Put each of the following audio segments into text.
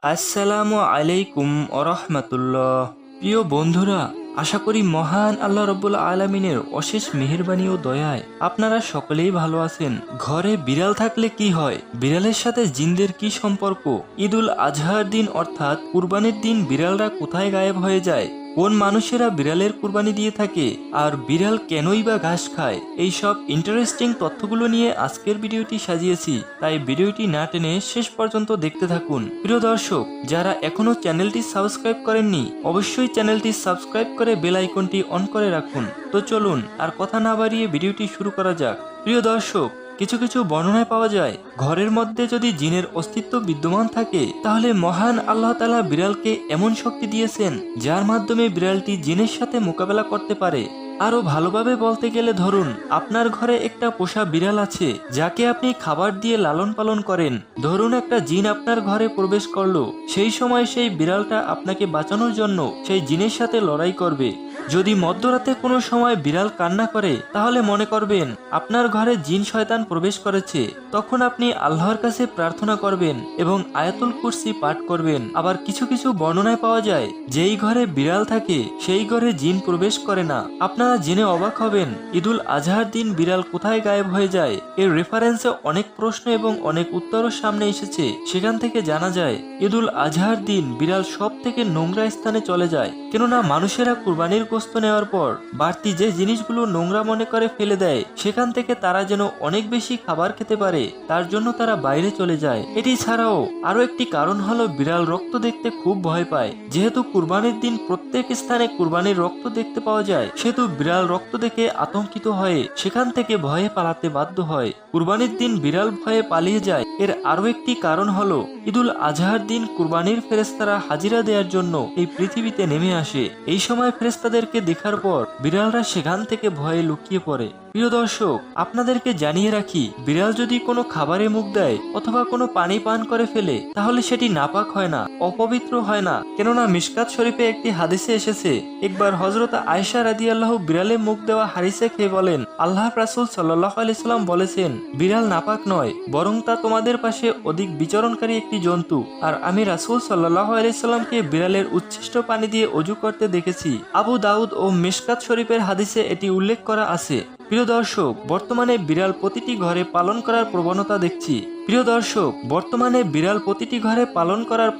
আসসালামু আলাইকুম ওরহমাতুল্লাহ। প্রিয় বন্ধুরা, আশা করি মহান আল্লাহ রব্বুল আলমিনের অশেষ মেহেরবানি ও দয়ায় আপনারা সকলেই ভালো আছেন। ঘরে বিড়াল থাকলে কি হয়, বিড়ালের সাথে জিনদের কি সম্পর্ক, ঈদুল আজহার দিন অর্থাৎ কুরবানির দিন বিড়ালরা কোথায় গায়েব হয়ে যায়, কোন মানুষেরা বিড়ালের কুরবানি দিয়ে থাকে, আর বিড়াল কেনই বা ঘাস খায়, এই সব ইন্টারেস্টিং তথ্যগুলো নিয়ে আজকের ভিডিওটি সাজিয়েছি। তাই ভিডিওটি না টেনে শেষ পর্যন্ত দেখতে থাকুন। প্রিয় দর্শক, যারা এখনো চ্যানেলটি সাবস্ক্রাইব করেননি অবশ্যই চ্যানেলটি সাবস্ক্রাইব করে বেল আইকনটি অন করে রাখুন। তো চলুন আর কথা না বাড়িয়ে ভিডিওটি শুরু করা যাক। প্রিয় দর্শক, কিছু কিছু বর্ণনায় পাওয়া যায় ঘরের মধ্যে যদি জিনের অস্তিত্ব বিদ্যমান থাকে তাহলে মহান আল্লাহ তাআলা বিড়ালকে এমন শক্তি দিয়েছেন যার মাধ্যমে বিড়ালটি জিনের সাথে মোকাবেলা করতে পারে। আরো ভালোভাবে বলতে গেলে ধরুন আপনার ঘরে একটা পোষা বিড়াল আছে যাকে আপনি খাবার দিয়ে লালন পালন করেন। ধরুন একটা জিন আপনার ঘরে প্রবেশ করলো, সেই সময় সেই বিড়ালটা আপনাকে বাঁচানোর জন্য সেই জিনের সাথে লড়াই করবে। যদি মধ্যরাতে কোনো সময় বিড়াল কান্না করে তাহলে মনে করবেন আপনার ঘরে জিন শয়তান প্রবেশ করেছে। তখন আপনি আল্লাহর কাছে প্রার্থনা করবেন এবং আয়াতুল কুরসি পাঠ করবেন। আবার কিছু কিছু বর্ণনায় পাওয়া যায় যেই ঘরে বিড়াল থাকে সেই ঘরে জিন প্রবেশ করে না। আপনারা জেনে অবাক হবেন ঈদুল আজহার দিন বিড়াল কোথায় গায়েব হয়ে যায়। এর রেফারেন্সে অনেক প্রশ্ন এবং অনেক উত্তরও সামনে এসেছে। সেখান থেকে জানা যায় ঈদুল আজহার দিন বিড়াল সব থেকে নোংরা স্থানে চলে যায়, কেননা মানুষেরা কুরবানির গোশত নেওয়ার পর বাড়তি যে জিনিসগুলো নোংরা মনে করে ফেলে দেয় সেখান থেকে তারা যেন অনেক বেশি খাবার খেতে পারে তার জন্য তারা বাইরে চলে যায়। এটি ছাড়াও আরো একটি কারণ হলো বিড়াল রক্ত দেখতে খুব ভয় পায়। যেহেতু কুরবানির দিন প্রত্যেক স্থানে কুরবানির রক্ত দেখতে পাওয়া যায় সেহেতু বিড়াল রক্ত দেখে আতঙ্কিত হয়ে সেখান থেকে ভয়ে পালাতে বাধ্য হয়। কুরবানির দিন বিড়াল ভয়ে পালিয়ে যায়। এর আরো একটি কারণ হলো ঈদুল আজহার দিন কুরবানির ফেরেশতারা হাজিরা দেওয়ার জন্য এই পৃথিবীতে নেমে আসে। এই সময় ফেরেশতাদেরকে দেখার পর বিড়ালরা সেখান থেকে ভয়ে লুকিয়ে পড়ে। প্রিয় দর্শক, আপনাদেরকে জানিয়ে রাখি বিড়াল যদি কোনো খাবারে মুখ দেয় অথবা কোনো পানি পান করে ফেলে তাহলে সেটি নাপাক হয় না, অপবিত্র হয় না। কেননা মিশকাত শরীফে একটি হাদিসে এসেছে একবার হযরত আয়েশা রাদিয়াল্লাহু বিড়ালে মুখ দেওয়া হারিসে খেয়ে বলেন আল্লাহর রাসূল সাল্লাল্লাহু আলাইহি সাল্লাম বলেছেন বিড়াল নাপাক নয়, বরং তা তোমাদের পাশে অধিক বিচরণকারী একটি জন্তু। আর আমি রাসূল সাল্লাল্লাহু আলাইহি সাল্লামকে বিড়ালের উচ্ছিষ্ট পানি দিয়ে ওযু করতে দেখেছি। আবু দাউদ ও মিশকাত শরীফের হাদিসে এটি উল্লেখ করা আছে। প্রিয় দর্শক, বর্তমানে বিড়াল প্রতিটি ঘরে পালন করার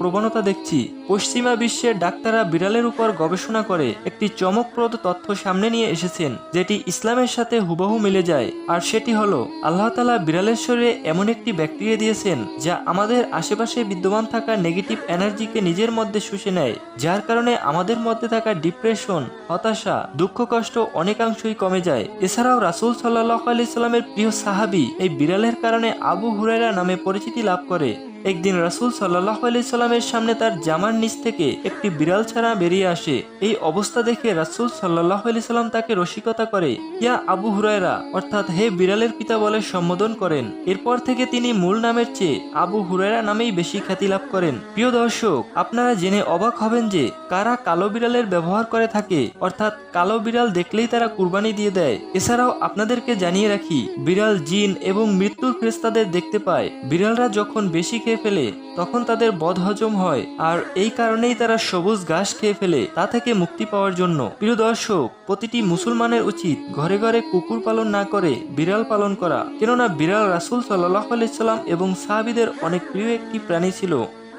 প্রবণতা দেখছি। পশ্চিমা বিশ্বের ডাক্তাররা বিড়ালের উপর গবেষণা করে একটি চমকপ্রদ তথ্য সামনে নিয়ে এসেছেন যেটি ইসলামের সাথে হুবহু মিলে যায়। আর সেটি হলো আল্লাহ তাআলা বিড়ালের শরীরে এমন একটি ব্যাকটেরিয়া দিয়েছেন যা আমাদের আশেপাশে বিদ্যমান থাকা নেগেটিভ এনার্জিকে নিজের মধ্যে শুষে নেয়, যার কারণে আমাদের মধ্যে থাকা ডিপ্রেশন, হতাশা, দুঃখ কষ্ট অনেকাংশই কমে যায়। এছাড়াও রাসূল সাল্লাল্লাহু আলাইহি সাল্লামের প্রিয় সাহাবী এই বিড়ালের কারণে আবু হুরায়রা নামে পরিচিতি লাভ করে। একদিন রাসূল সাল্লাল্লাহু আলাইহি সাল্লামের সামনে তার জামার নিচ থেকে একটি বিড়াল ছানা বেরিয়ে আসে। এই অবস্থা দেখে রাসূল সাল্লাল্লাহু আলাইহি সাল্লাম তাকে রসিকতা করে ইয়া আবু হুরায়রা অর্থাৎ হে বিড়ালের পিতা বলে সম্বোধন করেন। এরপর থেকে তিনি মূল নামের চেয়ে আবু হুরায়রা নামেই বেশি খ্যাতি লাভ করেন। প্রিয় দর্শক, আপনারা জেনে অবাক হবেন যে কারা কালো বিড়ালের ব্যবহার করে থাকে, অর্থাৎ কালো বিড়াল দেখলেই তারা কুরবানি দিয়ে দেয়। এছাড়াও আপনাদেরকে জানিয়ে রাখি বিড়াল জিন এবং মৃত্যুর ফেরেশতাদের দেখতে পায়। বিড়ালরা যখন বেশি খেয়ে ফেলে তখন তাদের বদহজম হয়, আর এই কারণেই তারা সবুজ ঘাস খেয়ে ফেলে তা থেকে মুক্তি পাওয়ার জন্য। প্রিয় দর্শক, প্রতিটি মুসলমানের উচিত ঘরে ঘরে কুকুর পালন না করে বিড়াল পালন করা, কেননা বিড়াল রাসূল সাল্লাল্লাহু আলাইহি সাল্লাম এবং সাহাবীদের অনেক প্রিয় একটি প্রাণী ছিল।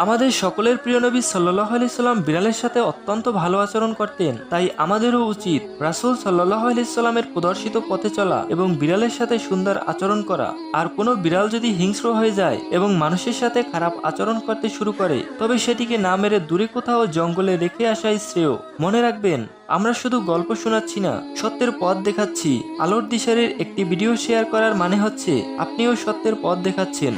আমাদের সকলের প্রিয় নবী সাল্লাল্লাহু আলাইহি সাল্লাম বিড়ালের সাথে অত্যন্ত ভালো আচরণ করতেন। তাই আমাদেরও উচিত রাসূল সাল্লাল্লাহু আলাইহি সাল্লামের প্রদর্শিত পথে চলা এবং বিড়ালের সাথে সুন্দর আচরণ করা। আর কোনো বিড়াল যদি হিংস্র হয়ে যায় এবং মানুষের সাথে খারাপ আচরণ করতে শুরু করে তবে সেটিকে না মেরে দূরে কোথাও জঙ্গলে রেখে আসাই শ্রেয়। মনে রাখবেন, আমরা শুধু গল্প শোনাচ্ছি না, সত্যের পথ দেখাচ্ছি। আলোর দিশারির একটি ভিডিও শেয়ার করার মানে হচ্ছে আপনিও সত্যের পথ দেখাচ্ছেন।